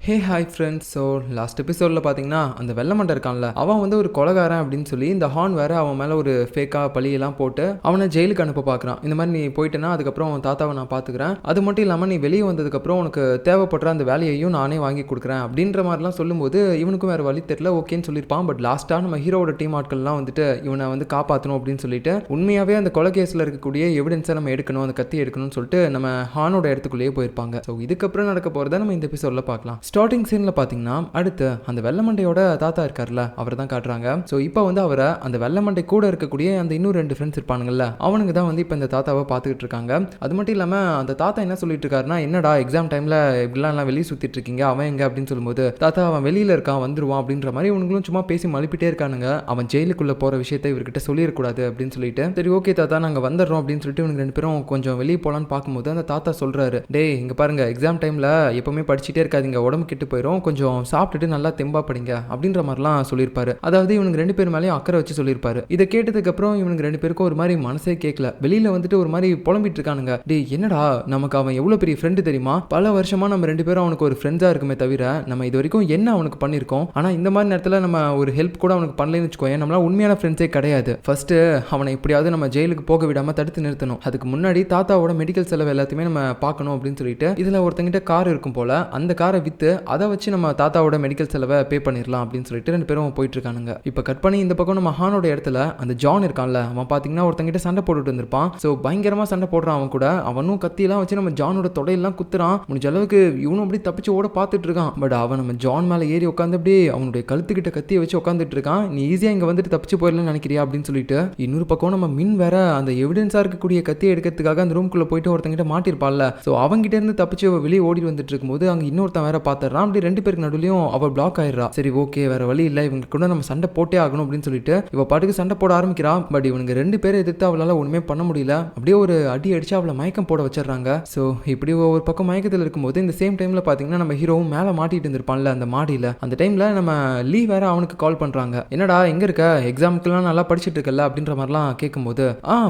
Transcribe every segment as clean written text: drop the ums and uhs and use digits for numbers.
Hey hi friends. So last எபிசோடில் பார்த்தீங்கன்னா அந்த வெள்ளமண்டை இருக்கான்ல, அவன் வந்து ஒரு கொலைகாரன் அப்படின்னு சொல்லி இந்த ஹார்ன் வேற அவன் மேலே ஒரு ஃபேக்காக பழியெல்லாம் போட்டு அவனை ஜெயிலுக்கு அனுப்ப பார்க்குறான். இந்த மாதிரி நீ போயிட்டேன்னா அதுக்கப்புறம் அவன் தாத்தாவை நான் பார்த்துக்கிறேன், அது மட்டும் இல்லாமல் நீ வெளியே வந்ததுக்கப்புறம் உனக்கு தேவைப்படுற அந்த வேலையையும் நானே வாங்கி கொடுக்குறேன் அப்படின்ற மாதிரிலாம் சொல்லும்போது இவனுக்கும் வேறு வழி தெரியல, ஓகேன்னு சொல்லியிருப்பான். பட் லாஸ்ட்டாக நம்ம ஹீரோட டீம் ஆட்கள்லாம் வந்துட்டு இவனை வந்து காப்பாற்றணும் அப்படின்னு சொல்லிட்டு உண்மையாகவே அந்த கொலை கேஸில் இருக்கக்கூடிய எவிடன்ஸை நம்ம எடுக்கணும், அந்த கத்தி எடுக்கணும்னு சொல்லிட்டு நம்ம ஹானோட இடத்துக்குள்ளேயே போயிருப்பாங்க. ஸோ இதுக்கப்புறம் நடக்க போகிறத நம்ம இந்த எபிசோடில் பார்க்கலாம். ஸ்டார்டிங் சீன்ல பாத்தீங்கன்னா அடுத்து அந்த வெள்ளமண்டையோட தாத்தா இருக்கார்ல, அவர் தான் காட்டுறாங்க. ஸோ இப்போ வந்து அவரை அந்த வெள்ளமண்டை கூட இருக்கக்கூடிய அந்த இன்னும் 2 ஃப்ரெண்ட்ஸ் இருப்பானுங்கல்ல, அவனுக்கு தான் வந்து இப்போ இந்த தாத்தாவை பார்த்துக்கிட்டு இருக்காங்க. அது மட்டும் இல்லாமல் அந்த தாத்தா என்ன சொல்லிட்டு இருக்காருன்னா, என்னடா எக்ஸாம் டைம்ல இப்படிலாம் வெளியே சுத்திட்டு இருக்கீங்க, அவன் எங்க அப்படின்னு சொல்லும்போது, தாத்தா அவன் வெளியில இருக்கான் வந்துருவான் அப்படின்ற மாதிரி இவனுங்களும் சும்மா பேசி மழுப்பிட்டே இருக்கானுங்க. அவன் ஜெயிலுக்குள்ள போற விஷயத்தை இவர்கிட்ட சொல்லிடக்கூடாது அப்படின்னு சொல்லிட்டு, சரி ஓகே தாத்தா நாங்க வந்துடுறோம் அப்படின்னு சொல்லிட்டு இவனுக்கு 2 பேரும் கொஞ்சம் வெளியே போலான்னு பார்க்கும்போது அந்த தாத்தா சொல்றாரு, டேய் இங்க பாருங்க, எக்ஸாம் டைம்ல எப்பவுமே படிச்சுட்டே இருக்காதீங்க, உடம்பு கெட்டு போயிடும், கொஞ்சம் சாப்பிட்டுட்டு நல்லா தெம்பா படிங்க அப்படின்ற மாதிரிலாம் சொல்லியிருப்பாரு. அதாவது இவனுக்கு 2 பேர் மேலேயும் அக்கறை வச்சு சொல்லியிருப்பாரு. இதை கேட்டதுக்கு அப்புறம் இவனுக்கு 2 பேருக்கும் ஒரு மாதிரி மனசே கேட்கல. வெளியில வந்துட்டு ஒரு மாதிரி புலம்பிட்டு இருக்கானுங்க, டேய் என்னடா நமக்கு அவன் எவ்வளவு பெரிய ஃப்ரெண்டு தெரியுமா, பல வருஷமா நம்ம 2 பேரும் அவனுக்கு ஒரு ஃப்ரெண்ட்ஸா இருக்குமே தவிர நம்ம இது வரைக்கும் என்ன அவனுக்கு பண்ணியிருக்கோம், ஆனா இந்த மாதிரி நேரத்தில் நம்ம ஒரு ஹெல்ப் கூட அவனுக்கு பண்ணலன்னு வச்சுக்கோங்க, நம்மளால உண்மையான ஃப்ரெண்ட்ஸே கிடையாது. ஃபர்ஸ்ட் அவனை எப்படியாவது நம்ம ஜெயிலுக்கு போக விடாம தடுத்து நிறுத்தணும், அதுக்கு முன்னாடி தாத்தாவோட மெடிக்கல் செலவு எல்லாத்தையுமே நம்ம பார்க்கணும் அப்படின்னு சொல்லிட்டு, இதுல ஒருத்தங்கிட்ட கார் இருக்கும் போல, அந்த காரை வித்து அதை வச்சு நம்ம தாத்தாவோட மெடிக்கல் செலவை பே பண்ணிடலாம் அப்படின்னு சொல்லிட்டு 2 பேரும் போயிட்டு இருக்கானுங்க. இப்போ கட் பண்ணி இந்த பக்கம் நம்ம ஹானோட இடத்துல அந்த ஜான் இருக்கான்ல, அவன் பார்த்தீங்கன்னா ஒருத்தங்கிட்ட சண்டை போட்டுட்டு வந்திருப்பான். ஸோ பயங்கரமா சண்டை போடுறான் அவன் கூட. அவனும் கத்தியெல்லாம் வச்சு நம்ம ஜானோட தொடையெல்லாம் குத்துறான். முடிஞ்ச அளவுக்கு இவனும் அப்படி தப்பிச்சு ஓட பார்த்துட்டு இருக்கான். பட் அவன் நம்ம ஜான் மேலே ஏறி உட்காந்து அப்படியே அவனுடைய கழுத்துக்கிட்ட கத்தியை வச்சு உட்காந்துட்டு இருக்கான். நீ ஈஸியா இங்க வந்துட்டு தப்பிச்சு போயிடலாம்னு நினைக்கிறியா அப்படின்னு சொல்லிட்டு, இன்னொரு பக்கம் நம்ம மின் வேற அந்த எவிடன்ஸா இருக்கக்கூடிய கத்தியை எடுக்கிறதுக்காக அந்த ரூம்குள்ள போயிட்டு ஒருத்தங்கிட்ட மாட்டிருப்பான்ல, ஸோ அவங்கிட்ட இருந்து தப்பிச்சு வெளியே ஓடி வந்துட்டு இருக்கும்போது அங்க இன்னொருத்தன் வேற பார்த்துறான். அப்படி 2 பேருக்கு நடுவுலையும் அவள் பிளாக் ஆயிடுறா. சரி ஓகே வேற வழி இல்லை, இவங்க கூட நம்ம சண்டை போட்டே ஆகணும் அப்படின்னு சொல்லிட்டு இவ பாட்டுக்கு சண்டை போட ஆரம்பிக்கிறா. பட் இவனுங்க 2 பேரை எதிர்த்து அவளால ஒண்ணுமே பண்ண முடியல. அப்படியே ஒரு அடி அடிச்சு அவளை மயக்கம் போட வச்சிடறாங்க. ஸோ இப்படி ஒரு பக்கம் மயக்கத்தில் இருக்கும்போது இந்த சேம் டைம்ல பாத்தீங்கன்னா நம்ம ஹீரோவும் மேலே மாட்டிட்டு இருந்திருப்பான்ல அந்த மாடியில. அந்த டைம்ல நம்ம லீ வேற அவனுக்கு கால் பண்றாங்க, என்னடா எங்க இருக்க, எக்ஸாமுக்குலாம் நல்லா படிச்சுட்டு இருக்கல அப்படின்ற மாதிரிலாம் கேட்கும்போது,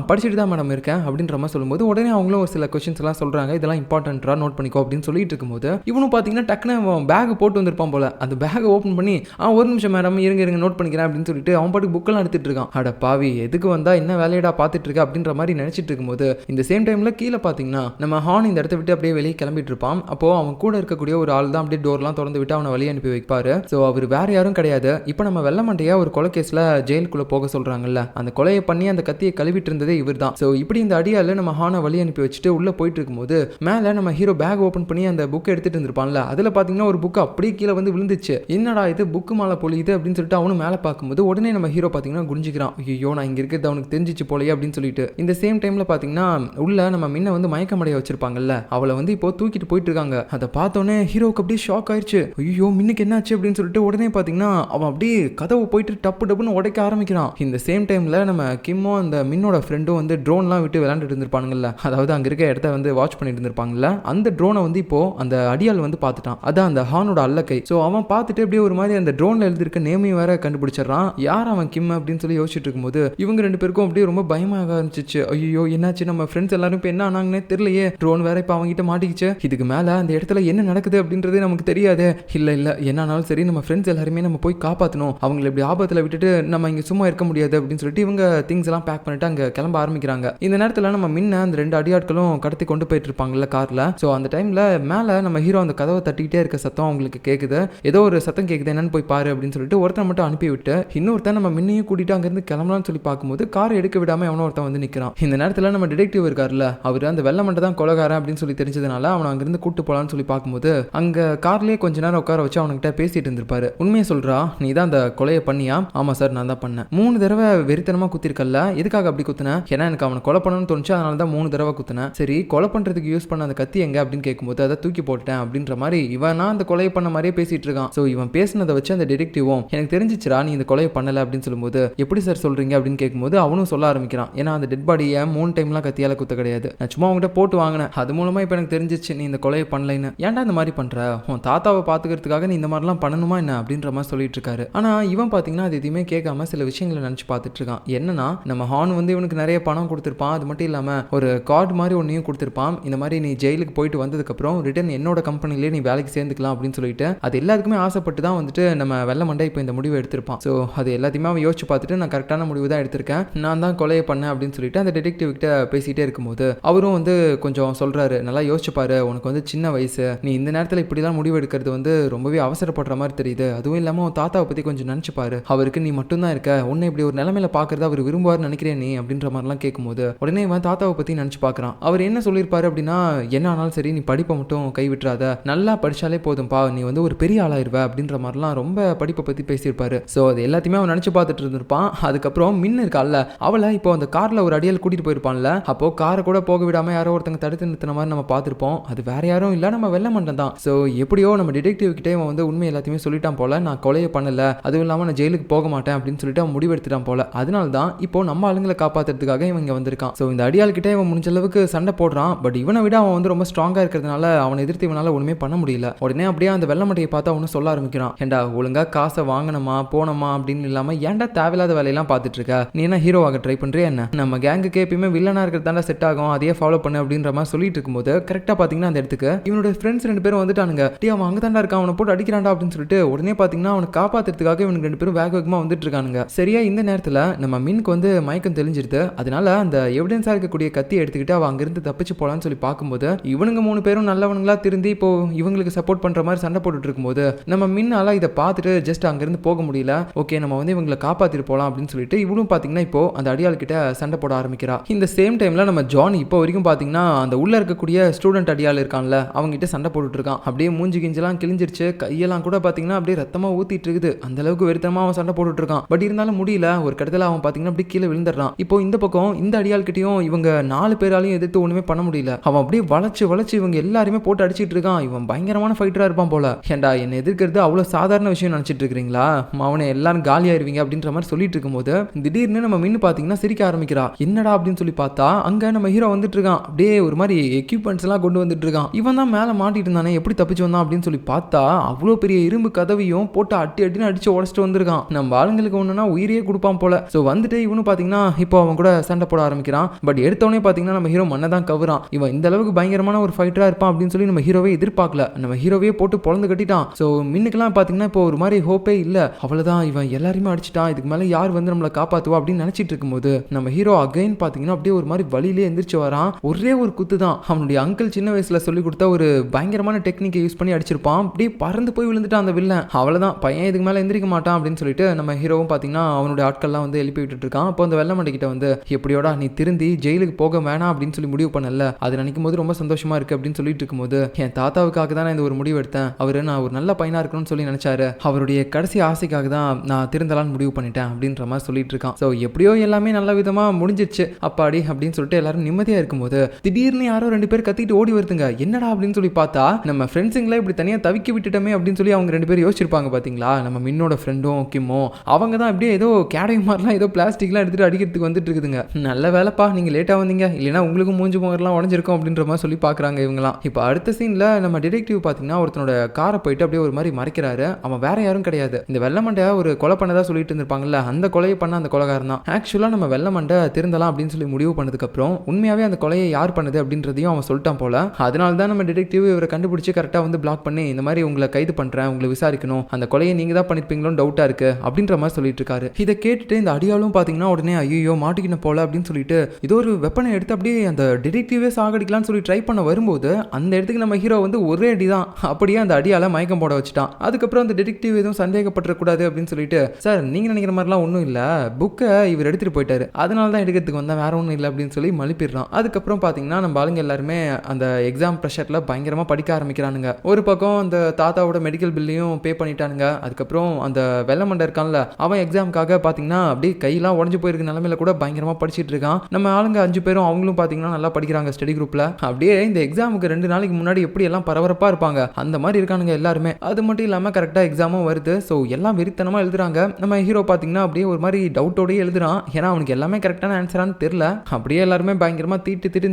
படிச்சுட்டு தான் மேடம் இருக்கேன் அப்படின்ற மாதிரி சொல்லும்போது உடனே அவங்களும் ஒரு சில கொஸ்டின்ஸ் எல்லாம் சொல்றாங்க, இதெல்லாம் இம்பார்ட்டன்டா நோட் பண்ணிக்கோ அப்படின்னு சொல்லிட்டு இருக்கும்போது இவனும் பாத்தீங்கன்னா டக்குன்னு பேக் போட்டு வந்திருப்பான் போல. அந்த பேக்கை ஓப்பன் பண்ணி ஒரு நிமிஷம் மேடம் இருங்க நோட் பண்ணிக்கிறேன் அப்படின்னு சொல்லிட்டு அவன் பாட்டுக்கு புக்கெல்லாம் எடுத்துட்டு இருக்கான். அட பாவி, எதுக்கு வந்தா என்ன வேலையடா பார்த்துட்டு இருக்க அப்படின்ற மாதிரி நினைச்சிட்டு இருக்கும்போது இந்த சேம் டைம்ல கீழே பாத்தீங்கன்னா நம்ம ஹான் இந்த இடத்த விட்டு அப்படியே வெளியே கிளம்பிட்டு இருப்பான். அப்போ அவன் கூட இருக்கக்கூடிய ஒரு ஆள் தான் அப்படியே டோர்லாம் திறந்து விட்டு அவனை வெளியே அனுப்பி வைப்பாரு. ஸோ அவர் வேற யாரும் கிடையாது, இப்போ நம்ம வெள்ளமண்டையா ஒரு கொலை கேஸ்ல ஜெயிலுக்குள்ள போக சொல்றாங்கல்ல, அந்த கொலையை பண்ணி அந்த கத்தியை கழுவிட்டு இருந்ததே இவர் தான். ஸோ இப்படி இந்த அடியால நம்ம ஹானை வழி அனுப்பி வச்சுட்டு உள்ள போயிட்டு இருக்கும்போது மேல நம்ம ஹீரோ பேக் ஓப்பன் பண்ணி அந்த புக் எடுத்துட்டு இருந்திருப்பான்ல, அதுல பாத்தீங்கன்னா ஒரு புக் அப்படியே கீழே வந்து விழுந்துச்சு. என்னடா இது புக்கு மேலே பொழியுது அப்படின்னு சொல்லிட்டு அவனும் மேலே பார்க்கும்போது உடனே நம்ம ஹீரோ பார்த்தீங்கன்னா குடிஞ்சிக்கிறான். ஐயோ நான் இங்கே இருக்கிறது அவனுக்கு தெரிஞ்சிச்சு போலையே அப்படின்னு சொல்லிட்டு இந்த சேம் டைம்ல பார்த்தீங்கன்னா உள்ள நம்ம மின்ன வந்து மயக்கமடைய வச்சிருப்பாங்கல்ல, அவளை வந்து இப்போ தூக்கிட்டு போயிட்டு இருக்காங்க. அதை பார்த்தோன்னே ஹீரோக்கு அப்படியே ஷாக் ஆயிடுச்சு. ஐயோ மின்னுக்கு என்னாச்சு அப்படின்னு சொல்லிட்டு உடனே பார்த்தீங்கன்னா அவன் அப்படியே கதவு போயிட்டு டப்பு டப்புன்னு உடைக்க ஆரம்பிக்கிறான். இந்த சேம் டைம்ல நம்ம கிம்மோ அந்த மின்னோட ஃப்ரெண்டும் வந்து ட்ரோன்லாம் விட்டு விளையாண்டுட்டு இருந்திருப்பாங்கல்ல, அதாவது அங்கே இருக்க இடத்த வந்து வாட்ச் பண்ணிட்டு இருந்திருப்பாங்கல்ல, அந்த ட்ரோனை வந்து இப்போ அந்த அடியால் வந்து பார்த்துட்டான். அதான் அந்த ஹானோட அல்லக்கை. ஸோ அவன் பார்த்துட்டு அப்படியே ஒரு மாதிரி அந்த ட்ரோன்ல எழுதிருக்க நேமையும் வேற கண்டுபிடிச்சிடறான். யார் அவன் கிம் அப்படின்னு சொல்லி யோசிச்சுட்டு இருக்கும்போது இவங்க 2 பேருக்கும் அப்படியே ரொம்ப பயமாக ஆரம்பிச்சிச்சு. ஐயோ என்னாச்சு, நம்ம ஃப்ரெண்ட்ஸ் எல்லாரும் இப்போ என்ன ஆனாங்கன்னே தெரியலையே, ட்ரோன் வேற இப்போ அவங்க கிட்ட மாட்டிக்கிச்சு, இதுக்கு மேல அந்த இடத்துல என்ன நடக்குது அப்படின்றது நமக்கு தெரியாது. இல்ல என்னானாலும் சரி நம்ம ஃப்ரெண்ட்ஸ் எல்லாருமே நம்ம போய் காப்பாற்றணும், அவங்களை இப்படி ஆபத்தில் விட்டுட்டு நம்ம இங்க சும்மா இருக்க முடியாது அப்படின்னு சொல்லிட்டு இவங்க திங்ஸ் எல்லாம் பேக் பண்ணிட்டு அங்க கிளம்ப ஆரம்பிக்கிறாங்க. இந்த நேரத்தில் நம்ம முன்ன அந்த 2 அடியாட்களும் கடத்தி கொண்டு போயிட்டு இருப்பாங்கல்ல கார்ல. ஸோ அந்த டைம்ல மேல நம்ம ஹீரோ அந்த கதவை தட்டிக்கிட்டே இருக்க சத்தம் அவங்களுக்கு கேக்குது. ஏதோ ஒரு சத்தம் கேக்குது, என்னன்னு போய் பாரு அப்படின்னு சொல்லிட்டு ஒருத்தன் மட்டும் அனுப்பி விட்டு இன்னொருத்தன் நம்ம மின்னையும் கூட்டிட்டு அங்கிருந்து கிளம்பலாம்னு சொல்லி பார்க்கும்போது காரை எடுக்க விடாம எவனோ ஒருத்தன் வந்து நிக்கிறான். இந்த நேரத்தில் நம்ம டிடெக்டிவ் இருக்காருல்ல, அவர் அந்த வெள்ளமண்டை தான் கொலைகாரன் அப்படின்னு சொல்லி தெரிஞ்சதுனால அவனை அங்கிருந்து கூட்டு போலான்னு சொல்லி பார்க்கும்போது அங்க கார்லயே கொஞ்ச நேரம் உட்கார வச்சு அவன்கிட்ட பேசிட்டு இருந்திருப்பாரு. உண்மையை சொல்றா, நீ தான் அந்த கொலையை பண்ணியா? ஆமா சார் நான் தான் பண்ணேன். 3 தடவை வெறித்தனமா குத்திருக்கல்ல, எதுக்காக அப்படி குத்துன? ஏன்னா எனக்கு அவனை கொலை பண்ணணும்னு தோணுச்சு, அதனால தான் 3 தடவை குத்துனேன். சரி கொலை பண்றதுக்கு யூஸ் பண்ண அந்த கத்தி எங்க அப்படின்னு கேட்கும்போது அதை தூக்கி போட்டுட்டேன் அப்படின்ற மாதிரி இவனா அந்த கொலையை பண்ண மாதிரியே பேசிட்டு இருக்கான். ஸோ இவன் பேசினதை வச்சு அந்த டிடெக்டிவும் எனக்கு தெரிஞ்சிச்சுரா நீ இந்த கொலையை பண்ணல அப்படின்னு சொல்லும்போது எப்படி சார் சொல்றீங்க அப்படின்னு கேட்கும்போது அவனும் சொல்ல ஆரம்பிக்கிறான். ஏன்னா அந்த டெட் பாடியை 3 டைம்லாம் கத்தியால குத்த கிடையாது, நான் சும்மா அவங்ககிட்ட போட்டு வாங்கினேன், அது மூலமா இப்போ எனக்கு தெரிஞ்சிச்சு நீ இந்த கொலையை பண்ணலைன்னு. ஏன்டா இந்த மாதிரி பண்ற, உன் தாத்தாவை பாத்துக்கிறதுக்காக நீ இந்த மாதிரிலாம் பண்ணணுமா என்ன அப்படின்ற மாதிரி சொல்லிட்டு இருக்காரு. ஆனா இவன் பாத்தீங்கன்னா அது எதுவுமே கேட்காம சில விஷயங்களை நினைச்சு பார்த்துட்டு இருக்கான். என்னன்னா நம்ம ஹான் வந்து இவனுக்கு நிறைய பணம் கொடுத்திருப்பான், அது மட்டும் இல்லாம ஒரு கார்டு மாதிரி ஒன்னையும் கொடுத்திருப்பான். இந்த மாதிரி நீ ஜெயிலுக்கு போயிட்டு வந்ததுக்கு அப்புறம் ரிட்டர்ன் என்னோட கம்பெனிலேயே நீ வேலைக்கு சேர்ந்துக்கலாம் அப்படின்னு சொல்லிட்டு அது எல்லாத்துக்குமே ஆசைப்பட்டு தான் வந்துட்டு நம்ம வெள்ளை மண்டை இப்போ இந்த முடிவை எடுத்திருப்பான். ஸோ அது எல்லாத்தையுமே அவன் யோசிச்சு பார்த்துட்டு நான் கரெக்டான முடிவு தான் எடுத்திருக்கேன், நான் தான் கொலையை பண்ணேன் அப்படின்னு சொல்லிட்டு அந்த டிடெக்டிவ் கிட்ட பேசிட்டே இருக்கும்போது அவரும் வந்து கொஞ்சம் சொல்றாரு, நல்லா யோசிச்சு பாரு, உனக்கு வந்து சின்ன வயசு, நீ இந்த நேரத்தில் இப்படிலாம் முடிவு எடுக்கிறது வந்து ரொம்பவே அவசரப்படுற மாதிரி தெரியுது, அதுவும் இல்லாமல் உன் தாத்தாவை பற்றி கொஞ்சம் நினச்சி பாரு, அவருக்கு நீ மட்டும்தான் இருக்க, உன்னை இப்படி ஒரு நிலைமையில பார்க்கறத அவர் விரும்புவார்னு நினைக்கிறேன் நீ அப்படின்ற மாதிரிலாம் கேட்கும்போது உடனே இவன் தாத்தாவை பற்றி நினச்சி பார்க்குறான். அவர் என்ன சொல்லியிருப்பாரு அப்படின்னா, என்ன ஆனாலும் சரி நீ படிப்பை மட்டும் கைவிட்டுறாத, நல்லா படிச்சாலே போதும்பா, நீ வந்து ஒரு பெரிய ஆளாயிருவ அப்படின்ற மாதிரிலாம் ரொம்ப படிப்பை பற்றி பேசியிருப்பாரு. ஸோ அது எல்லாத்தையுமே அவன் நினச்சி பார்த்துட்டு இருந்திருப்பான். அதுக்கப்புறம் மின் இருக்கால, அவளை இப்போ அந்த காரில் ஒரு அடியால் கூட்டிகிட்டு போயிருப்பான்ல, அப்போ காரை கூட போக விடாமல் யாரோ ஒருத்தங்க தடுத்து நிறுத்தின மாதிரி நம்ம பார்த்துருப்போம். அது வேற யாரும் இல்லை, நம்ம வெள்ளை மண்டன் தான். ஸோ எப்படியோ நம்ம டிடெக்டிவ் கிட்டே அவன் வந்து உண்மை எல்லாத்தையுமே சொல்லிட்டான் போல, நான் கொலையை பண்ணல, அதுவும் இல்லாமல் நான் ஜெயிலுக்கு போக மாட்டேன் அப்படின்னு சொல்லிட்டு அவன் முடிவெடுத்துட்டான் போல. அதனால தான் இப்போ நம்ம ஆளுங்களை காப்பாற்றுறதுக்காக இவன் இங்கே வந்திருக்கான். ஸோ இந்த அடியால் கிட்டே இவன் முடிஞ்ச அளவுக்கு சண்டை போடுறான். பட் இவனை விட அவன் வந்து ரொம்ப ஸ்ட்ராங்காக இருக்கிறதுனால அவனை எதிர்த்து இவனால ஒன்றுமே பண்ண முடியல. உடனே அப்படியே அந்த வெள்ளை மண்டையை பார்த்து அவனு சொல்ல ஆரம்பிக்கிறான், ஏண்டா ஒழுங்கா காசை வாங்கணுமா போனோமா அப்படின்னு இல்லாமல் ஏன்டா தேவையில்லாத வேலையெல்லாம் பார்த்துட்டு இருக்க, நீ என்ன ஹீரோவாக ட்ரை பண்ணுறியா என்ன, நம்ம கேங்குக்கு எப்பயுமே வில்லனா இருக்கிறதாண்டா செட் ஆகும், அதையே ஃபாலோ பண்ணு அப்படின்ற மாதிரி சொல்லிட்டு இருக்கும்போது கரெக்டாக பார்த்தீங்கன்னா அந்த இடத்துக்கு இவனோட ஃப்ரெண்ட்ஸ் 2 பேரும் வந்துட்டானுங்க. டே அவன் அங்கே தாண்டா இருக்கான், அவனை போட்டு அடிக்கிறான்டா அப்படின்னு சொல்லிட்டு உடனே பார்த்தீங்கன்னா அவனை காப்பாற்றுறதுக்காக இவனுக்கு 2 பேரும் வேகமாக வந்துட்டு இருக்கானுங்க. சரியா இந்த நேரத்தில் நம்ம மின்க்கு வந்து மயக்கம் தெளிஞ்சிருது. அதனால அந்த எவிடன்ஸாக இருக்கக்கூடிய கத்தி எடுத்துக்கிட்டு அவன் அங்கிருந்து தப்பிச்சு போலான்னு சொல்லி பார்க்கும்போது இவனுங்க 3 பேரும் நல்லவனுங்களா திருந்தி இப்போ இவங்களுக்கு சப்போர்ட் பண்ற மாதிரி சண்டை போட்டுட்டு இருக்கும்போது நம்ம மின்னால இதை பார்த்துட்டு ஜஸ்ட் அங்கிருந்து போக முடியல. ஓகே நம்ம வந்து இவங்களை காப்பாத்திட்டு போலாம் அப்படின்னு சொல்லிட்டு இவளும் பார்த்தீங்கன்னா இப்போ அந்த அடியாள் கிட்ட சண்டை போட ஆரம்பிக்கிறா. இந்த சேம் டைம்ல நம்ம ஜான் இப்போ வரைக்கும் பார்த்தீங்கன்னா அந்த உள்ள இருக்கக்கூடிய ஸ்டூடெண்ட் அடியாள் இருக்கான்ல, அவங்க கிட்ட சண்டை போட்டுட்டு இருக்கான். அப்படியே மூஞ்சி கிஞ்செல்லாம் கிழிஞ்சிருச்சு, கையெல்லாம் கூட பார்த்தீங்கன்னா அப்படியே ரத்தமா ஊத்திட்டு இருக்குது. அந்த அளவுக்கு வெறுத்தமா அவன் சண்டை போட்டுட்டு இருக்கான். பட் இருந்தாலும் முடியல. ஒரு கடத்துல அவன் பார்த்தீங்கன்னா அப்படியே கீழே விழுந்துடுறான். இப்போ இந்த பக்கம் இந்த அடியாள் கிட்டையும் இவங்க 4 பேராலையும் எதிர்த்து ஒண்ணுமே பண்ண முடியல. அவன் அப்படியே வளைச்சு இவங்க எல்லாருமே போட்டு அடிச்சிட்டு இருக்கான். இவன் பயங்கரமான ஃபைட்டரா இருப்பான் போல. ஏண்டா என்ன எதிர்க்கிறது அவ்வளவு சாதாரண விஷயம் நினைச்சிட்டு இருக்கீங்களா, அவனை எல்லாரும் காலியாயிருவீங்க அப்படின்ற மாதிரி சொல்லிட்டு இருக்கும்போது திடீர்னு நம்ம மின்னு பார்த்தீங்கன்னா சிரிக்க ஆரம்பிக்கிறா. என்னடா அப்படின்னு சொல்லி பார்த்தா அங்க நம்ம ஹீரோ வந்துட்டு இருக்கான். அப்படியே ஒரு மாதிரி எக்யூப்மெண்ட்ஸ் எல்லாம் கொண்டு வந்துட்டு இருக்கான். இவன் தான் மேல மாட்டிட்டு இருந்தானே, எப்படி தப்பிச்சு வந்தான் அப்படின்னு சொல்லி பார்த்தா அவ்வளோ பெரிய இரும்பு கதவையும் போட்டு அடின்னு அடிச்சு உடச்சிட்டு வந்திருக்கான். நம்ம ஆளுங்களுக்கு ஒண்ணுன்னா உயிரையே கொடுப்பான் போல. ஸோ வந்துட்டு இவனு பார்த்தீங்கன்னா இப்போ அவன் கூட சண்டை போட ஆரம்பிக்கிறான். பட் எடுத்தவனே பார்த்தீங்கன்னா நம்ம ஹீரோ மண்ணை தான் கவரான். இவன் இந்த அளவுக்கு பயங்கரமான ஒரு ஃபைட்டரா இருப்பான் அப்படின்னு சொல்லி நம்ம ஹீரோவே எதிர்பார்க்கல. நம்ம ஹீரோவே போட்டு பொழந்து கட்டிட்டான். ஸோ மின்னுக்கெல்லாம் பார்த்தீங்கன்னா இப்போ ஒரு மாதிரி ஹோப்பே இல்லை, அவ்வளோதான் இவன் எல்லாருமே அடிச்சிட்டான், இதுக்கு மேலே யார் வந்து நம்மளை காப்பாற்றுவா அப்படின்னு நினச்சிட்டு இருக்கும்போது நம்ம ஹீரோ அகைன் பார்த்தீங்கன்னா அப்படியே ஒரு மாதிரி வழியிலே எந்திரிச்சு வரான். ஒரே ஒரு குத்து தான், அவனுடைய அங்கிள் சின்ன வயசுல சொல்லி கொடுத்த ஒரு பயங்கரமான டெக்னிக்கை யூஸ் பண்ணி அடிச்சிருப்பான். அப்படியே பறந்து போய் விழுந்துட்டான் அந்த வில்லன். அவ்வளோதான், பையன் இதுக்கு மேலே எந்திரிக்க மாட்டான் அப்படின்னு சொல்லிட்டு நம்ம ஹீரோவும் பார்த்தீங்கன்னா அவனுடைய ஆட்கள்லாம் வந்து எழுப்பி விட்டுட்டு இருக்கான். அப்போ அந்த வெள்ளை மண்டைக்கிட்ட வந்து எப்படியோடா நீ திருந்தி ஜெயிலுக்கு போக வேணாம் அப்படின்னு சொல்லி முடிவு பண்ணல, அது நினைக்கும் போது ரொம்ப சந்தோஷமா இருக்கு அப்படின்னு சொல்லிட்டு இருக்கும்போது என் தாத்தாவுக்காக தான் நான் இந்த ஒரு முடிவு எடுத்தேன், அவரு நான் ஒரு நல்ல பையனா இருக்கணும்னு சொல்லி நினைச்சாரு, அவருடைய கடைசி ஆசைக்காக தான் நான் திருந்தலான்னு முடிவு பண்ணிட்டேன் அப்படின்ற மாதிரி சொல்லிட்டு இருக்கான். ஸோ எப்படியோ எல்லாமே நல்ல விதமா முடிஞ்சிருச்சு அப்பாடி அப்படின்னு சொல்லிட்டு எல்லாரும் நிம்மதியா இருக்கும்போது திடீர்னு யாரோ 2 பேர் கத்திட்டு ஓடி வருதுங்க. என்னடா அப்படின்னு சொல்லி பார்த்தா நம்ம ஃப்ரெண்ட்ஸுங்களே இப்படி தனியா தவிக்க விட்டுட்டோமே அப்படின்னு சொல்லி அவங்க 2 பேர் யோசிச்சிருப்பாங்க பாத்தீங்களா. நம்ம மின்னோட ஃப்ரெண்டும் கிம்மோ அவங்க தான் அப்படியே ஏதோ கேடை மாதிரிலாம் ஏதோ பிளாஸ்டிக்லாம் எடுத்துட்டு அடிக்கிறதுக்கு வந்துட்டு இருக்குதுங்க. நல்ல வேலைப்பா நீங்க லேட்டா வந்தீங்க, இல்லைன்னா உங்களுக்கும் மூஞ்சி முகரெல்லாம் உடஞ்சிருக்கும் அப்படின்ற மாதிரி சொல்லி பாக்குறாங்க இவங்கலாம். இப்போ அடுத்த சீன்ல நம்ம டிடெக்டிவ் பாத்தீங்கன்னா ஒருத்தனோட காரை போயிட்டு அப்படியே ஒரு மாதிரி மறைக்கிறாரு. அவன் வேற யாரும் கிடையாது, இந்த வெள்ளமண்டைய ஒரு கொலை பண்ணதா சொல்லிட்டு இருந்திருப்பாங்கல்ல, அந்த கொலையை பண்ண அந்த கொலைகாரன் தான். ஆக்சுவலா நம்ம வெள்ளமண்டை திருந்தலாம் அப்படின்னு சொல்லி முடிவு பண்ணதுக்கு அப்புறம் உண்மையாவே அந்த கொலையை யார் பண்ணது அப்படின்றதையும் அவன் சொல்லிட்டான் போல. அதனால தான் நம்ம டிடெக்டிவ் இவரை கண்டுபிடிச்சு கரெக்டா வந்து பிளாக் பண்ணி இந்த மாதிரி உங்களை கைது பண்றேன், உங்களை விசாரிக்கணும், அந்த கொலையை நீங்க தான் பண்ணிருப்பீங்களோன்னு டவுட்டா இருக்கு அப்படின்ற மாதிரி சொல்லிட்டு இருக்காரு. இதை கேட்டுட்டு இந்த அடியாலும் பாத்தீங்கன்னா உடனே ஐயோ மாட்டிக்கின போல அப்படின்னு சொல்லிட்டு இதோ ஒரு வெப்பனை எடுத்து அப்படியே அந்த டிடெக்டிவே சாகடிக்கலாம்னு சொல்லி ட்ரை பண்ண வரும்போது அந்த இடத்துக்கு நம்ம ஹீரோ வந்து ஒரே அடி தான் அப்படியே அந்த அடியால மயக்கம் போட வச்சுட்டான். அதுக்கப்புறம் அந்த டிடெக்டிவ் எதுவும் சந்தேகப்பட்டுறக்கூடாது அப்படின்னு சொல்லிட்டு சார் நீங்க நினைக்கிற மாதிரிலாம் ஒன்றும் இல்லை, புக்கை இவர் எடுத்துட்டு போயிட்டாரு, அதனால தான் எடுக்கிறதுக்கு வந்தா வேற ஒன்றும் இல்லை அப்படின்னு சொல்லி மழுப்பிடுறான். அதுக்கப்புறம் பார்த்தீங்கன்னா நம்ம ஆளுங்க எல்லாருமே அந்த எக்ஸாம் ப்ரெஷரில் பயங்கரமாக படிக்க ஆரம்பிக்கிறானுங்க. ஒரு பக்கம் அந்த தாத்தாவோட மெடிக்கல் பில்லையும் பே பண்ணிட்டானுங்க. அதுக்கப்புறம் அந்த வெள்ளமண்டை இருக்கான்ல அவன் எக்ஸாமுக்காக பார்த்தீங்கன்னா அப்படியே கையெல்லாம் உடஞ்சு போயிருக்க நிலமையில கூட பயங்கரமாக படிச்சுட்டு இருக்கான். நம்ம ஆளுங்க 5 பேரும் அவங்களும் பார்த்தீங்கன்னா நல்லா படிக்கிறாங்க ஸ்டடி குரூப்ல. அப்படியே இந்த எக்ஸாமுக்கு 2 நாளைக்கு முன்னாடி எப்படி எல்லாம் பரபரப்பாக இருப்பாங்க அந்த மாதிரி இருக்கானுங்க எல்லாருமே. அது மட்டும் இல்லாமல் கரெக்டாக எக்ஸாமும் வருது. ஸோ எல்லாம் வெறித்தனமாக எழுதுறாங்க. நம்ம ஹீரோ பார்த்தீங்கன்னா அப்படியே ஒரு மாதிரி டவுட்டோடய எழுதுறான். ஏன்னா அவனுக்கு எல்லாமே கரெக்டான ஆன்சரானு தெரியல. அப்படியே எல்லாருமே பயங்கரமாக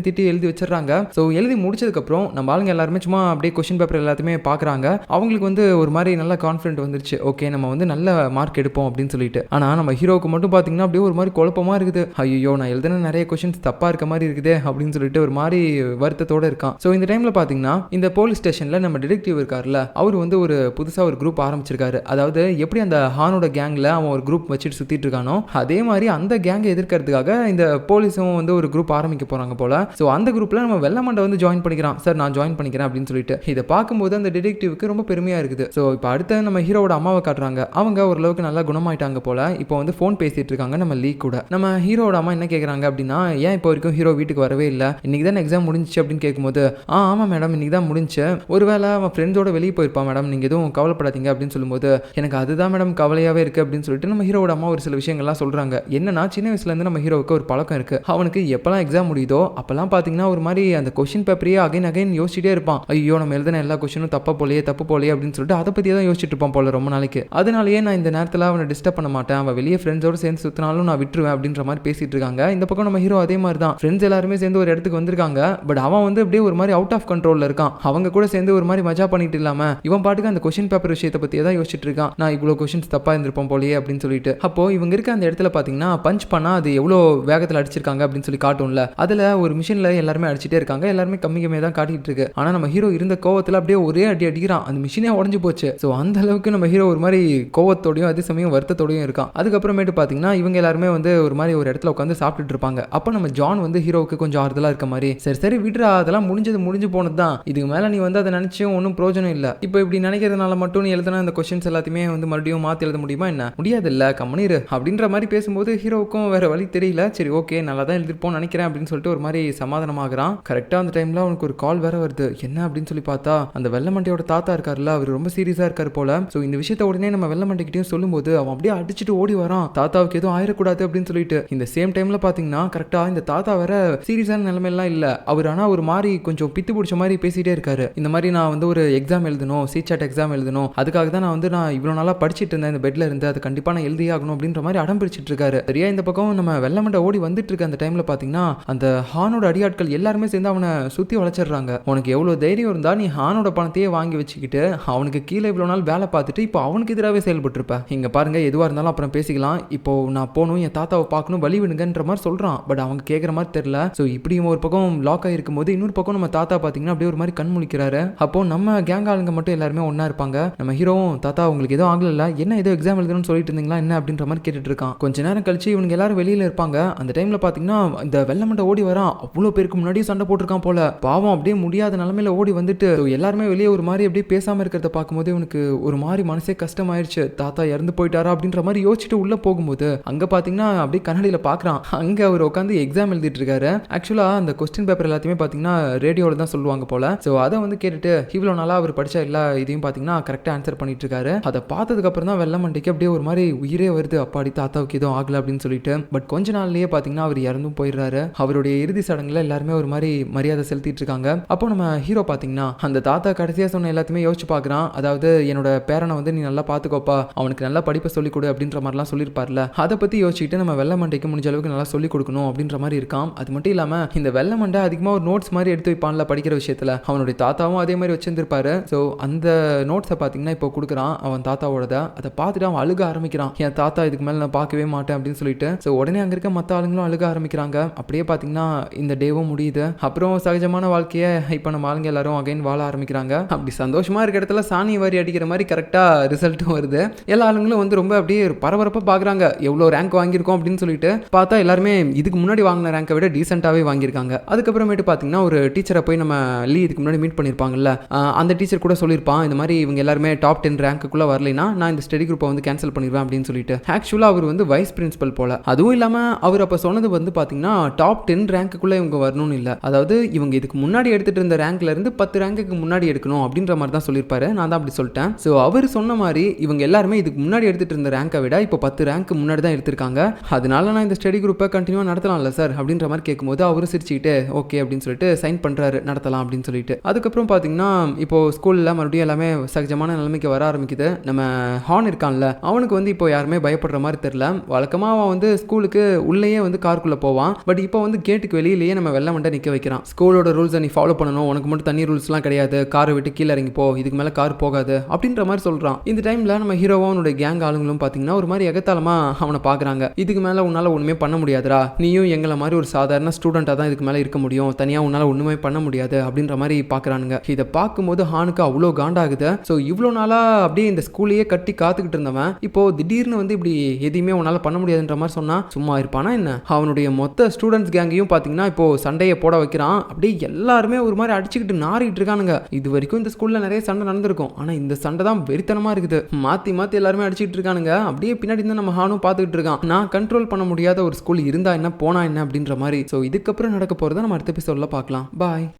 திட்டி எழுதி வச்சிடறாங்க. ஸோ எழுதி முடிச்சதுக்கப்புறம் நம்ம ஆளுங்க எல்லாருமே சும்மா அப்படியே கொஸ்டின் பேப்பர் எல்லாத்தையுமே பார்க்குறாங்க. அவங்களுக்கு வந்து ஒரு மாதிரி நல்ல கான்ஃபிடென்ட் வந்துருச்சு, ஓகே நம்ம வந்து நல்ல மார்க் எடுப்போம் அப்படின்னு சொல்லிட்டு. ஆனால் நம்ம ஹீரோவுக்கு மட்டும் பார்த்தீங்கன்னா அப்படியே ஒரு மாதிரி குழப்பமாக இருக்குது. ஐயோ நான் எழுதின நிறைய கொஸ்டின்ஸ் தப்பாக இருக்க மாதிரி இருக்குது அப்படின்னு சொல்லிட்டு ஒரு மாதிரி வருத்தத்தோடு இருக்கான். ஸோ இந்த டைமில் பார்த்தீங்கன்னா இந்த போலீஸ் ஸ்டேஷனில் நம்ம டிடெக்டிவ் இருக்கார்ல, அவர் வந்து ஒரு புதுசா ஒரு குரூப் ஆரம்பிச்சிருக்காரு. அதாவது எப்படி அந்த ஹானோட கேங்ல அவன் ஒரு குரூப் வச்சுட்டு சுத்திட்டு இருக்கானோ, அதே மாதிரி அந்த கேங்கை எதிர்க்கிறதுக்காக இந்த போலீஸும் வந்து ஒரு குரூப் ஆரம்பிக்க போறாங்க போல. ஸோ அந்த குரூப்ல நம்ம வெள்ளமண்டை வந்து ஜாயின் பண்ணிக்கிறான். சார் நான் ஜாயின் பண்ணிக்கிறேன் அப்படின்னு சொல்லிட்டு இதை பார்க்கும்போது அந்த டிடெக்டிவ்க்கு ரொம்ப பெருமையா இருக்குது. ஸோ இப்போ அடுத்த நம்ம ஹீரோவோட அம்மாவை காட்டுறாங்க. அவங்க ஓரளவுக்கு நல்லா குணமாயிட்டாங்க போல. இப்போ வந்து ஃபோன் பேசிட்டு இருக்காங்க நம்ம லீ கூட. நம்ம ஹீரோவோட அம்மா என்ன கேட்குறாங்க அப்படின்னா, ஏன் இப்போ வரைக்கும் ஹீரோ வீட்டுக்கு வரவே இல்லை, இன்னைக்கு தான் எக்ஸாம் முடிஞ்சிச்சு அப்படின்னு கேட்கும்போது, ஆமாம் மேடம் இன்னைக்கு தான் முடிஞ்சு, ஒருவேளை அவன் ஃப்ரெண்ட்ஸோட வெளியே போயிருப்பான் மேடம், நீங்கள் எதுவும் கவலைப்படாதீங்க அப்படின்னு சொல்லும்போது, எனக்கு அதுதான் மேடம் கவலையாகவே இருக்குது அப்படின்னு சொல்லிட்டு நம்ம ஹீரோவோட அம்மா ஒரு சில விஷயங்கள்லாம் சொல்கிறாங்க. என்னன்னா சின்ன வயசுலேருந்து நம்ம ஹீரோவுக்கு ஒரு பழக்கம் இருக்குது. அவனுக்கு எப்போல்லாம் எக்ஸாம் முடியுதோ அப்போல்லாம் பார்த்தீங்கன்னா ஒரு மாதிரி அந்த கொஸ்டின் பேப்பரையே அகைன் யோசிச்சுட்டே இருப்பான். ஐயோ நம்ம எழுதின எல்லா கொஸ்டினும் தப்பு போலையே அப்படின்னு சொல்லிட்டு அதை பற்றி தான் யோசிச்சுட்டு இருப்பான் போல ரொம்ப நாளைக்கு. அதனாலேயே நான் இந்த நேரத்தில் அவனை டிஸ்டர்ப் பண்ண மாட்டேன், அவன் வெளியே ஃப்ரெண்ட்ஸோடு சேர்ந்து சுற்றினாலும் நான் விட்டுருவேன் அப்படின்ற மாதிரி பேசிட்டு இருக்காங்க. இந்த பக்கம் நம்ம ஹீரோ அதே மாதிரி தான், ஃப்ரெண்ட்ஸ் எல்லாருமே சேர்ந்து ஒரு இடத்துக்கு வந்திருக்காங்க. பட் அவன் வந்து அப்படியே ஒரு மாதிரி அவுட் ஆஃப் கண்ட்ரோலில் இருக்கான். அவங்க கூட சேர்ந்து ஒரு மாதிரி மஜா பண்ணிட்டு இல்லாம இவன் பாட்டுக்கு அந்த கொஸ்டின் பேப்பர் விஷயத்தை பற்றி தான் யோசிச்சுட்டு இருக்கான். நான் இவ்வளோ கொஸ்டின்ஸ் தப்பாக இருந்திருப்போம் போலையே அப்படின்னு சொல்லிட்டு. அப்போ இவங்க இருக்க அந்த இடத்துல பார்த்தீங்கன்னா பஞ்ச் பண்ணா அது எவ்வளோ வேகத்தில் அடிச்சிருக்காங்க அப்படின்னு சொல்லி காட்டும்ல, அதில் ஒரு மிஷினில் எல்லாருமே அடிச்சுட்டே இருக்காங்க. எல்லாருமே கம்மியாக தான் காட்டிட்டு இருக்கு. ஆனால் நம்ம ஹீரோ இருந்த கோவத்தில் அப்படியே ஒரே அடி அடிக்கிறான். அந்த மிஷினே உடஞ்சு போச்சு. ஸோ அந்த அளவுக்கு நம்ம ஹீரோ ஒரு மாதிரி கோவத்தோடையும் அதே சமயம் வருத்தத்தோடையும் இருக்கான். அதுக்கப்புறமேட்டு பார்த்தீங்கன்னா இவங்க எல்லாருமே வந்து ஒரு மாதிரி ஒரு இடத்துல உட்காந்து சாப்பிட்டுட்டு இருப்பாங்க. அப்போ நம்ம ஜான் வந்து ஹீரோவுக்கு கொஞ்சம் ஆறுதலாக இருக்க மாதிரி, சரி விடுறா அதெல்லாம் முடிஞ்சு போனது தான், இதுக்கு மேலே நீ வந்து அதை நினச்சும் ஒன்றும் பிரோஜனம் இல்லை, இப்போ இப்படி நினைக்கிறதுனால மட்டும் நீ எழுதுனா இந்த கொஸ்டின்ஸ் எல்லாத்தையுமே வந்து மறுபடியும் மாற்றி எழுத முடியுமா என்ன, முடியாது இல்லை கம்மனிரு அப்படின்ற மாதிரி பேசும்போது ஹீரோவுக்கும் வேற வழி தெரியல. சரி ஓகே நல்லா தான் எழுதிருப்போம் நினைக்கிறேன் அப்படின்னு சொல்லிட்டு ஒரு மாதிரி சமாதானமாகறான். கரெக்டாக அந்த டைமில் அவனுக்கு ஒரு கால் வேற வருது. என்ன அப்படின்னு சொல்லி பார்த்தா அந்த வெள்ளமண்டையோட தாத்தா இருக்காருல்ல, அவர் ரொம்ப சீரியஸாக இருக்காரு போல. ஸோ இந்த விஷயத்த உடனே நம்ம வெள்ளமண்டைக்கிட்டையும் சொல்லும்போது அவன் அப்படியே அடிச்சுட்டு ஓடி வரான், தாத்தாவுக்கு எதுவும் ஆயிடக்கூடாது அப்படின்னு சொல்லிட்டு. இந்த சேம் டைம்ல பார்த்தீங்கன்னா கரெக்டாக இந்த தாத்தா வேற சீரியஸான நிலைமையெல்லாம் இல்லை. அவர் ஆனால் ஒரு மாதிரி கொஞ்சம் பித்து பிடிச்ச மாதிரி பேசிட்டே இருக்காரு. இந்த மாதிரி நான் வந்து ஒரு எக்ஸாம் எழுதணும், சிசாட் எக்ஸாம் எழுதணும், அதுக்காக தான் நான் இவ்வளோ நாளாக படிச்சுட்டு இருந்தேன் இந்த பெட்ல இருந்து, அது கண்டிப்பாக நான் எழுதியே ஆகணும் அப்படின்ற மாதிரி அடம் பிடிச்சிட்டு இருக்காரு. சரியா இந்த பக்கம் நம்ம வெள்ளமண்டை ஓடி வந்துட்டு இருக்க அந்த டைம்ல பார்த்தீங்கன்னா அந்த ஹானோட அடியாட்கள் எல்லாருமே சேர்ந்து அவனை சுற்றி வளைச்சிடுறாங்க. உனக்கு எவ்வளோ தைரியம் இருந்தால் நீ ஹானோட பணத்தையே வாங்கி வச்சுக்கிட்டு அவனுக்கு கீழே இவ்வளோ நாள் வேலை பார்த்துட்டு இப்போ அவனுக்கு எதிராகவே செயல்பட்டுருப்ப. இங்கே பாருங்க எதுவாக இருந்தாலும் அப்புறம் பேசிக்கலாம், இப்போ நான் போகணும், என் தாத்தாவை பார்க்கணும், வழி விடுங்கன்ற மாதிரி சொல்கிறான். பட் அவங்க கேட்குற மாதிரி தெரியல. ஸோ இப்படியும் ஒரு பக்கம் லாக் ஆகிருக்கும் போது இன்னொரு பக்கம் நம்ம தாத்தா பார்த்தீங்கன்னா அப்படியே ஒரு மாதிரி கண் முழிக்கிறாரு. அப்போ நம்ம கேங் ஆளுங்க மட்டும் எல்லாருமே ஒன்றா இருப்பாங்க. நம்ம ஹீரோவும் தாத்தா உங்களுக்கு எதுவும் ஆகல, என்ன ஏதோ எக்ஸாம் எழுதணும்னு சொல்லிட்டு இருந்தீங்களா என்ன அப்படின்ற மாதிரி கேட்டுட்டு இருக்கான். கொஞ்ச நேரம் கழிச்சு இவங்க எல்லாரும் வெளியில இருப்பாங்க. அந்த டைம்ல பார்த்தீங்கன்னா இந்த வெள்ளமண்டை ஓடி வரான். அவ்வளோ பேருக்கு முன்னாடியே சண்டை போட்டிருக்கான் போல. பாவம் அப்படியே முடியாத நிலைமையில ஓடி வந்துட்டு எல்லாருமே வெளியே ஒரு மாதிரி அப்படியே பேசாம இருக்கிறத பார்க்கும்போது இவனுக்கு ஒரு மாதிரி மனசே கஷ்டமாயிருச்சு. தாத்தா இறந்து போயிட்டாரா அப்படின்ற மாதிரி யோசிச்சுட்டு உள்ள போகும்போது அங்க பாத்தீங்கன்னா அப்படியே கண்ணாடியில பாக்குறான். அங்க அவர் உட்காந்து எக்ஸாம் எழுதிட்டு இருக்காரு. ஆக்சுவலா அந்த கொஸ்டின் பேப்பர் எல்லாத்தையுமே பாத்தீங்கன்னா ரேடியோல தான் சொல்லுவாங்க போல. ஸோ அதை வந்து கேட்டுட்டு இவ்வளவு நாளா அவர் படிச்ச எல்லா இதையும் பாத்தீங்கன்னா கரெக்டா ஆன்சர் பண்ணிட்டு இருக்காரு. அதை பார்த்ததுக்கு அப்புறம் தான் வெள்ளமண்டைக்கு அப்படியே ஒரு மாதிரி உயிரே வருது. அப்பாடி தாத்தாவுக்கு எதுவும் ஆகல அப்படின்னு சொல்லிட்டு. பட் கொஞ்ச நாள்லயே பாத்தீங்கன்னா அவர் இறந்தும் போயிடுறாரு. அவருடைய இறுதி சடங்குல எல்லாருமே ஒரு மாதிரி மரியாதை செலுத்திட்டு இருக்காங்க. அப்போ நம்ம ஹீரோ பாத்தீங்கன்னா அந்த தாத்தா கடைசியா சொன்ன எல்லாத்தையுமே யோசிச்சு பாக்குறான். அதாவது என்னோட பேரனை வந்து நீ நல்லா பாத்துக்கோப்பா, அவனுக்கு நல்லா படிப்பை சொல்லிக் கொடு அப்படின்ற மாதிரிலாம் சொல்லியிருப்பார்ல, அதை பத்தி யோசிச்சுட்டு நம்ம வெள்ளமண்டைக்கு முடிஞ்ச அளவுக்கு நல்லா சொல்லிக் கொடுக்கணும் அப்படின்ற மாதிரி இருக்கான். அது மட்டும் இல்லாம இந்த வெள்ளமண்டை அதிகமாக ஒரு நோட்ஸ் மாதிரி எடுத்து வைப்பான்ல படிக்கிற விஷயத்துல, அவனுடைய தாத்தாவும் அதே மாதிரி வச்சிருந்திருப்பாரு. ஸோ அந்த நோட்ஸை பார்த்தீங்கன்னா இப்போ கொடுக்குறான் அவன் தாத்தாவோட. அதை பார்த்துட்டு அவன் அழுக ஆரம்பிக்கிறான். என் தாத்தா இதுக்கு மேலே நான் பார்க்கவே மாட்டேன் அப்படின்னு சொல்லிட்டு. ஸோ உடனே அங்கே இருக்க மற்ற ஆளுங்களும் அழுக ஆரம்பிக்கிறாங்க. அப்படியே பார்த்தீங்கன்னா இந்த டேவும் முடியுது. அப்புறம் சகஜமான வாழ்க்கையை இப்போ நம்ம ஆளுங்க எல்லாரும் அகைன் வாழ ஆரம்பிக்கிறாங்க. அப்படி சந்தோஷமா இருக்க இடத்துல சாணி வாரி அடிக்கிற மாதிரி கரெக்டா ரிசல்ட்டும் வருது. எல்லா ஆளுங்களும் வந்து ரொம்ப அப்படியே பரபரப்பாக பார்க்குறாங்க எவ்வளோ ரேங்க் வாங்கியிருக்கோம் அப்படின்னு சொல்லிட்டு. பார்த்தா எல்லாருமே இதுக்கு முன்னாடி வாங்கின ரேங்கை விட டீசெண்டாகவே வாங்கியிருக்காங்க. அதுக்கப்புறமேட்டு பார்த்தீங்கன்னா ஒரு டீச்சரை போய் நம்ம லீ இதுக்கு முன்னாடி மீட் பண்ணியிருப்பாங்கல்ல, அந்த டீச்சர் கூட சொல்லியிருப்பான் இந்த மாதிரி இவங்க எல்லாருமே டாப் 10 ரேங்க்குள்ளே வரலைன்னா நான் இந்த ஸ்டடி குரூப்பை வந்து கேன்சல் பண்ணிடுவேன் அப்படின்னு சொல்லிட்டு. ஆக்சுவலாக அவர் வந்து வைஸ் பிரின்சிபல் போல. அதுவும் இல்லாமல் அவர் அப்போ சொன்னது வந்து பார்த்தீங்கன்னா டாப் 10 ரேங்க்குள்ளே இவங்க வரணும்னு இல்லை, அதாவது இவங்க இதுக்கு முன்னாடி எடுத்துட்டு இருந்த ரேங்க்ல இருந்து 10 ரேங்க்குக்கு முன்னாடி எடுக்கணும் அப்படின்ற மாதிரி தான் சொல்லியிருப்பாரு. நான் தான் அப்படி சொல்லிட்டேன். ஸோ அவர் சொன்ன மாதிரி இவங்க எல்லாருமே இதுக்கு முன்னாடி எடுத்துட்டு இருந்த ரேங்கை விட இப்போ 10 ரேங்க் முன்னாடி தான் எடுத்திருக்காங்க. அதனால நான் இந்த ஸ்டடி குரூப்பை கண்டினியூவாக நடத்தலாம்ல சார் அப்படின்ற மாதிரி கேட்கும்போது அவரு சிரிச்சுக்கிட்டு ஓகே அப்படின்னு சொல்லிட்டு சைன் பண்ணுறாரு நடத்தலாம் அப்படின்னு சொல்லிட்டு. அதுக்கப்புறம் பார்த்தீங்கன்னா இப்போ ஸ்கூலில் மறுபடியும் எல்லாமே சகஜமான நிலைமைக்கு வர ஆரம்பிக்குது. நம்ம ஹான் இருக்கான்ல, அவனுக்கு வந்து இப்போ யாருமே பயப்படுற மாதிரி தெரியல. வழக்கமாக அவன் வந்து ஸ்கூலுக்கு உள்ளேயே வந்து காருக்குள்ளே போவான். பட் இப்போ வந்து கேட்டுக்கு வெளியிலேயே நம்ம வெள்ளமண்டை நிற்க வைக்கிறான். ஸ்கூலோட ரூல்ஸை நீ ஃபாலோ பண்ணணும், உனக்கு மட்டும் தண்ணி ரூல்ஸ்லாம் கிடையாது, காரை விட்டு கீழே இறங்கி போ, இதுக்கு மேலே கார் போகாது அப்படின்ற மாதிரி சொல்கிறான். இந்த டைமில் நம்ம ஹீரோவும் அவனுடைய கேங் ஆளுங்களும் பார்த்தீங்கன்னா ஒரு மாதிரி எகத்தாளமாக அவனை பார்க்குறாங்க. இதுக்கு மேலே உன்னால் ஒன்றுமே பண்ண முடியாதுடா, நீயும் எங்களை மாதிரி ஒரு சாதாரண ஸ்டூடெண்ட்டாக தான் இதுக்கு மேலே இருக்க முடியும், தனியாக உன்னால் ஒன்றுமே பண்ண முடியாது அப்படின்ற மாதிரி பார்க்குறானுங்க. இதை பார்க்க பார்க்கும்போது ஹானுக்கு அவ்வளோ காண்டாகுது. ஸோ இவ்வளோ நாளா அப்படியே இந்த ஸ்கூலையே கட்டி காத்துக்கிட்டு இருந்தவன் இப்போ திடீர்னு வந்து இப்படி எதையுமே உன்னால பண்ண முடியாதுன்ற மாதிரி சொன்னா சும்மா இருப்பானா என்ன? அவனுடைய மொத்த ஸ்டூடெண்ட்ஸ் கேங்கையும் பார்த்தீங்கன்னா இப்போ சண்டையை போட வைக்கிறான். அப்படியே எல்லாருமே ஒரு மாதிரி அடிச்சுக்கிட்டு நாறிட்டு இருக்கானுங்க. இது வரைக்கும் இந்த ஸ்கூல்ல நிறைய சண்டை நடந்திருக்கும். ஆனா இந்த சண்டை தான் வெறித்தனமா இருக்குது. மாத்தி மாத்தி எல்லாருமே அடிச்சுட்டு இருக்கானுங்க. அப்படியே பின்னாடி இருந்து நம்ம ஹானும் பார்த்துக்கிட்டு இருக்கான். நான் கண்ட்ரோல் பண்ண முடியாத ஒரு ஸ்கூல் இருந்தா என்ன போனா என்ன அப்படின்ற மாதிரி. ஸோ இதுக்கப்புறம் நடக்க போறதை நம்ம அடுத்த எபிசோட்ல பார்க்கலாம். பாய்.